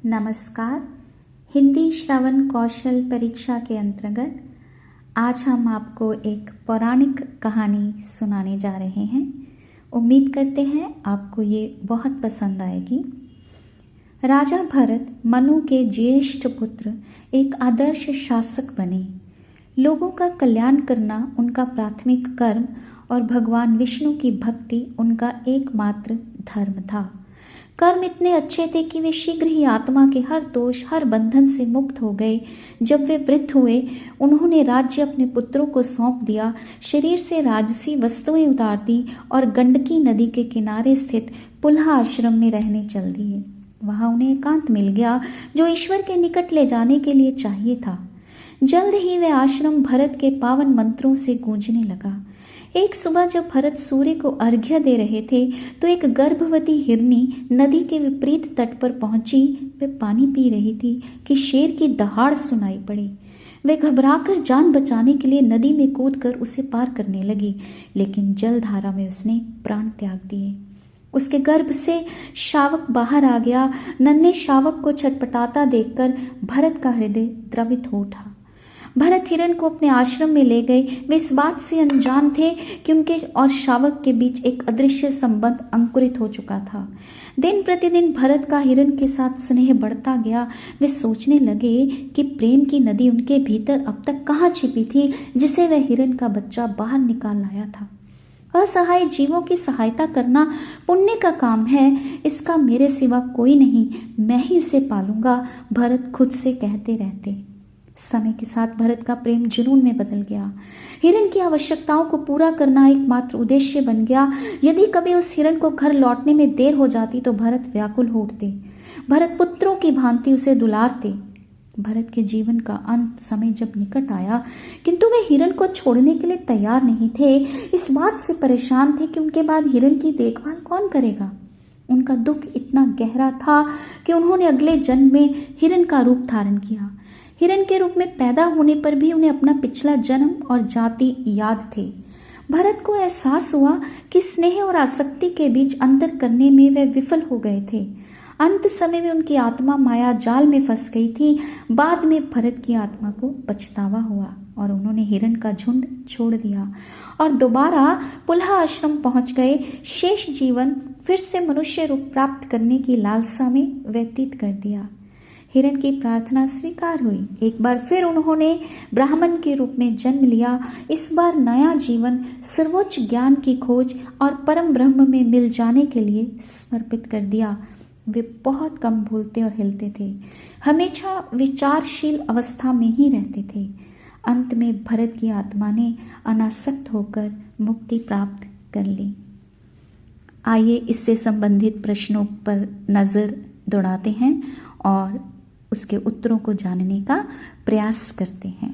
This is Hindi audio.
नमस्कार। हिंदी श्रवण कौशल परीक्षा के अंतर्गत आज हम आपको एक पौराणिक कहानी सुनाने जा रहे हैं। उम्मीद करते हैं आपको ये बहुत पसंद आएगी। राजा भरत मनु के ज्येष्ठ पुत्र एक आदर्श शासक बने। लोगों का कल्याण करना उनका प्राथमिक कर्म और भगवान विष्णु की भक्ति उनका एकमात्र धर्म था। कर्म इतने अच्छे थे कि वे शीघ्र ही आत्मा के हर दोष हर बंधन से मुक्त हो गए। जब वे वृद्ध हुए उन्होंने राज्य अपने पुत्रों को सौंप दिया, शरीर से राजसी वस्तुएं उतार दी और गंडकी नदी के किनारे स्थित पुलहा आश्रम में रहने चल दिए। वहां उन्हें एकांत मिल गया जो ईश्वर के निकट ले जाने के लिए चाहिए था। जल्द ही वह आश्रम भरत के पावन मंत्रों से गूंजने लगा। एक सुबह जब भरत सूर्य को अर्घ्य दे रहे थे तो एक गर्भवती हिरनी नदी के विपरीत तट पर पहुंची। वे पानी पी रही थी कि शेर की दहाड़ सुनाई पड़ी। वे घबराकर जान बचाने के लिए नदी में कूदकर उसे पार करने लगी, लेकिन जलधारा में उसने प्राण त्याग दिए। उसके गर्भ से शावक बाहर आ गया। नन्हे शावक को छटपटाता देखकर भरत का हृदय द्रवित हो उठा। भरत हिरण को अपने आश्रम में ले गए। वे इस बात से अनजान थे कि उनके और शावक के बीच एक अदृश्य संबंध अंकुरित हो चुका था। दिन प्रतिदिन भरत का हिरण के साथ स्नेह बढ़ता गया। वे सोचने लगे कि प्रेम की नदी उनके भीतर अब तक कहाँ छिपी थी, जिसे वह हिरण का बच्चा बाहर निकाल लाया था। असहाय जीवों की सहायता करना पुण्य का काम है, इसका मेरे सिवा कोई नहीं, मैं ही इसे पालूंगा, भरत खुद से कहते रहते। समय के साथ भरत का प्रेम जुनून में बदल गया। हिरण की आवश्यकताओं को पूरा करना एकमात्र उद्देश्य बन गया। यदि कभी उस हिरण को घर लौटने में देर हो जाती तो भरत व्याकुल हो उठते। भरत पुत्रों की भांति उसे दुलारते। भरत के जीवन का अंत समय जब निकट आया, किंतु वे हिरण को छोड़ने के लिए तैयार नहीं थे। इस बात से परेशान थे कि उनके बाद हिरण की देखभाल कौन करेगा। उनका दुख इतना गहरा था कि उन्होंने अगले जन्म में हिरण का रूप धारण किया। हिरण के रूप में पैदा होने पर भी उन्हें अपना पिछला जन्म और जाति याद थे। भरत को एहसास हुआ कि स्नेह और आसक्ति के बीच अंतर करने में वे विफल हो गए थे। अंत समय में उनकी आत्मा माया जाल में फंस गई थी। बाद में भरत की आत्मा को पछतावा हुआ और उन्होंने हिरण का झुंड छोड़ दिया और दोबारा पुलहा आश्रम पहुंच गए। शेष जीवन फिर से मनुष्य रूप प्राप्त करने की लालसा में व्यतीत कर दिया। हिरण की प्रार्थना स्वीकार हुई। एक बार फिर उन्होंने ब्राह्मण के रूप में जन्म लिया। इस बार नया जीवन सर्वोच्च ज्ञान की खोज और परम ब्रह्म में मिल जाने के लिए समर्पित कर दिया। वे बहुत कम भूलते और हिलते थे, हमेशा विचारशील अवस्था में ही रहते थे। अंत में भरत की आत्मा ने अनासक्त होकर मुक्ति प्राप्त कर ली। आइए इससे संबंधित प्रश्नों पर नज़र दौड़ाते हैं और उसके उत्तरों को जानने का प्रयास करते हैं।